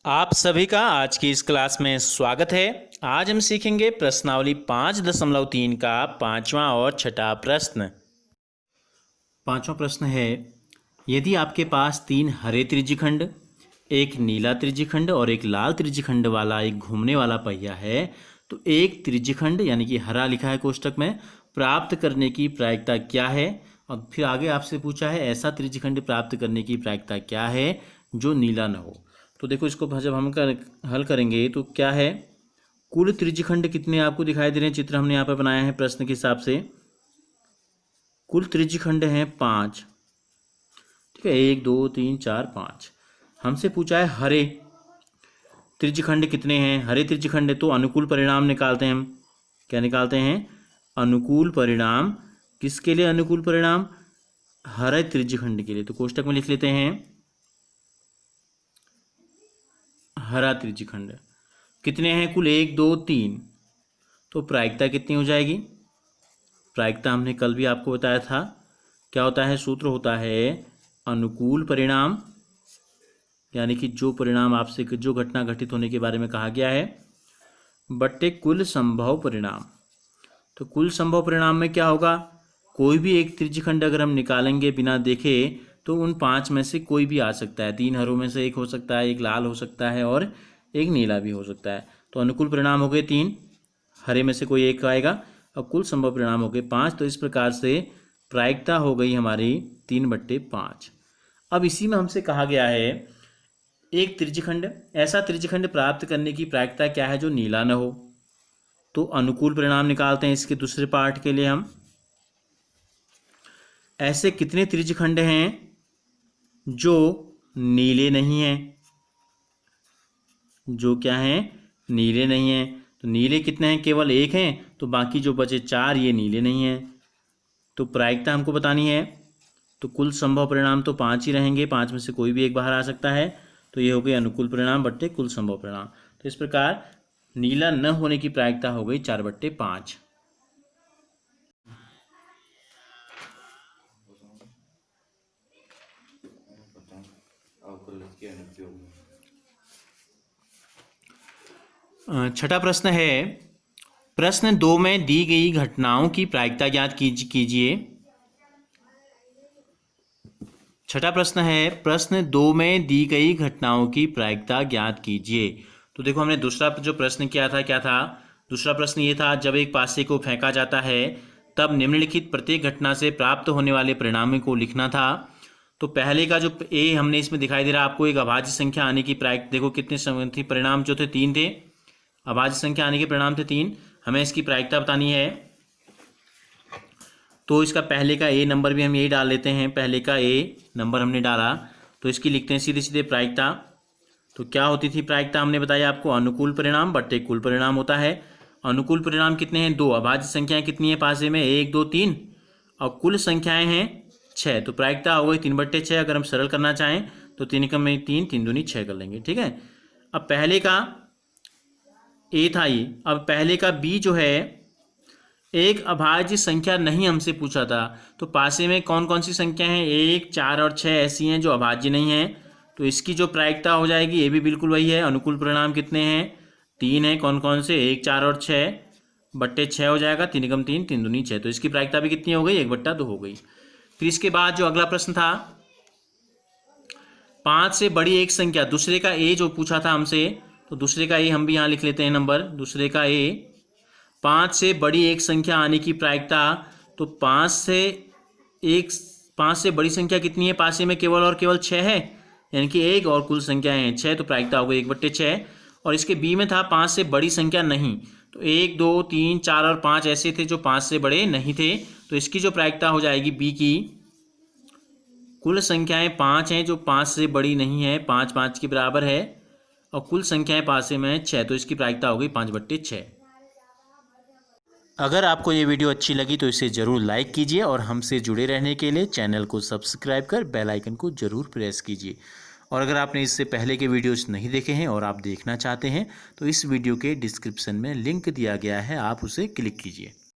आप सभी का आज की इस क्लास में स्वागत है। आज हम सीखेंगे प्रश्नावली 5.3 का पांचवा और छठा प्रश्न। पांचवा प्रश्न है, यदि आपके पास 3 हरे त्रिज्यखंड, एक नीला त्रिज्यखंड और एक लाल त्रिज्यखंड वाला एक घूमने वाला पहिया है तो एक त्रिज्यखंड यानी कि हरा लिखा है कोष्टक में प्राप्त करने की प्रायिकता क्या है। और फिर आगे आपसे पूछा है ऐसा त्रिज्यखंड प्राप्त करने की प्रायिकता क्या है जो नीला न हो। तो देखो इसको जब हम हल करेंगे तो क्या है, कुल त्रिज्यखंड कितने आपको दिखाई दे रहे हैं, चित्र हमने यहाँ पर बनाया है प्रश्न के हिसाब से। कुल त्रिज्यखंड हैं 5, ठीक है, 1 2 3 4 5। हमसे पूछा है हरे त्रिज्यखंड कितने हैं। हरे त्रिज्यखंड तो अनुकूल परिणाम निकालते हैं हम। क्या निकालते हैं? अनुकूल परिणाम। किसके लिए अनुकूल परिणाम? हरे त्रिज्यखंड के लिए। तो कोष्टक में लिख लेते हैं हरा त्रिज्यखंड। कितने हैं कुल? 1 2 3। तो प्रायिकता कितनी हो जाएगी? प्रायिकता हमने कल भी आपको बताया था, क्या होता है? सूत्र होता है अनुकूल परिणाम, यानी कि जो परिणाम आपसे जो घटना घटित होने के बारे में कहा गया है बट्टे कुल संभव परिणाम। तो कुल संभव परिणाम में क्या होगा? कोई भी एक त्रिज्यखंड अगर हम निकालेंगे बिना देखे तो उन 5 में से कोई भी आ सकता है। 3 हरों में से एक हो सकता है, एक लाल हो सकता है और एक नीला भी हो सकता है। तो अनुकूल परिणाम हो गए 3, हरे में से कोई एक आएगा और कुल संभव परिणाम हो गए 5। तो इस प्रकार से प्रायिकता हो गई हमारी 3/5। अब इसी में हमसे कहा गया है एक त्रिज्यखंड, ऐसा त्रिज्यखंड प्राप्त करने की प्रायिकता क्या है जो नीला न हो। तो अनुकूल परिणाम निकालते हैं इसके दूसरे पार्ट के लिए हम। ऐसे कितने त्रिज्यखंड हैं जो नीले नहीं हैं? जो क्या हैं? नीले नहीं हैं। तो नीले कितने हैं? केवल 1 हैं। तो बाकी जो बचे 4 ये नीले नहीं हैं। तो प्रायिकता हमको बतानी है। तो कुल संभव परिणाम तो 5 ही रहेंगे, 5 में से कोई भी एक बाहर आ सकता है। तो ये हो गए अनुकूल परिणाम बट्टे कुल संभव परिणाम। तो इस प्रकार नीला न होने की प्रायिकता हो गई 4/5। छठा प्रश्न है, प्रश्न 2 में दी गई घटनाओं की प्रायिकता ज्ञात कीजिए। छठा प्रश्न है, प्रश्न 2 में दी गई घटनाओं की प्रायिकता ज्ञात कीजिए। तो देखो हमने दूसरा जो प्रश्न किया था, क्या था? दूसरा प्रश्न ये था, जब एक पासे को फेंका जाता है तब निम्नलिखित प्रत्येक घटना से प्राप्त होने वाले परिणाम को लिखना था। तो पहले का जो ए हमने इसमें दिखाई दे रहा है आपको, एक अभाज्य संख्या आने की प्रायिकता। देखो कितने थी परिणाम जो थे? 3 थे। अभाज्य संख्या आने के परिणाम थे 3। हमें इसकी प्रायिकता बतानी है। तो इसका पहले का ए नंबर भी हम यही डाल लेते हैं। पहले का ए नंबर हमने डाला तो इसकी लिखते हैं सीधे सीधे प्रायिकता। तो क्या होती थी प्रायिकता? हमने बताया आपको अनुकूल परिणाम बट्टे कुल परिणाम होता है। अनुकूल परिणाम कितने हैं? 2। अभाज्य संख्याएं कितनी है पासे में? 1 2 3 और कुल संख्याएं हैं 6। तो प्रायिकता हो गई 3/6। अगर हम सरल करना चाहें तो 3 एकम में 3, 3 दूनी 6 कर लेंगे, ठीक है। अब पहले का ए था ये। अब पहले का बी जो है, एक अभाज्य संख्या नहीं हमसे पूछा था। तो पासे में कौन कौन सी संख्या हैं? 1 4 और 6 ऐसी हैं जो अभाज्य नहीं हैं। तो इसकी जो प्रायिकता हो जाएगी ये भी बिल्कुल वही है। अनुकूल परिणाम कितने हैं? 3 हैं। कौन कौन से? 1 4 और 6 बट्टे 6 हो जाएगा। 3 एकम 3, 3 दूनी 6। तो इसकी प्रायिकता भी कितनी हो गई? 1/2 हो गई। फिर इसके बाद जो अगला प्रश्न था, 5 से बड़ी एक संख्या, दूसरे का ए जो पूछा था हमसे, तो दूसरे का ए हम भी यहाँ लिख लेते हैं नंबर। दूसरे का ए, 5 से बड़ी एक संख्या आने की प्रायिकता। तो 5 से बड़ी संख्या कितनी है? पासे में केवल और केवल 6 है, यानी कि 1 और कुल संख्याएं हैं 6। तो प्रायिकता हो गई 1/6। और इसके बी में था 5 से बड़ी संख्या नहीं। तो 1 2 3 4 और 5 ऐसे थे जो 5 से बड़े नहीं थे। तो इसकी जो प्रायिकता हो जाएगी बी की, कुल संख्याएं 5 हैं जो 5 से बड़ी नहीं है, 5 5 के बराबर है, और कुल संख्याएं पासे में 6। तो इसकी प्रायिकता हो गई 5/6। अगर आपको ये वीडियो अच्छी लगी तो इसे ज़रूर लाइक कीजिए और हमसे जुड़े रहने के लिए चैनल को सब्सक्राइब कर बेल आइकन को ज़रूर प्रेस कीजिए। और अगर आपने इससे पहले के वीडियोस नहीं देखे हैं और आप देखना चाहते हैं तो इस वीडियो के डिस्क्रिप्शन में लिंक दिया गया है, आप उसे क्लिक कीजिए।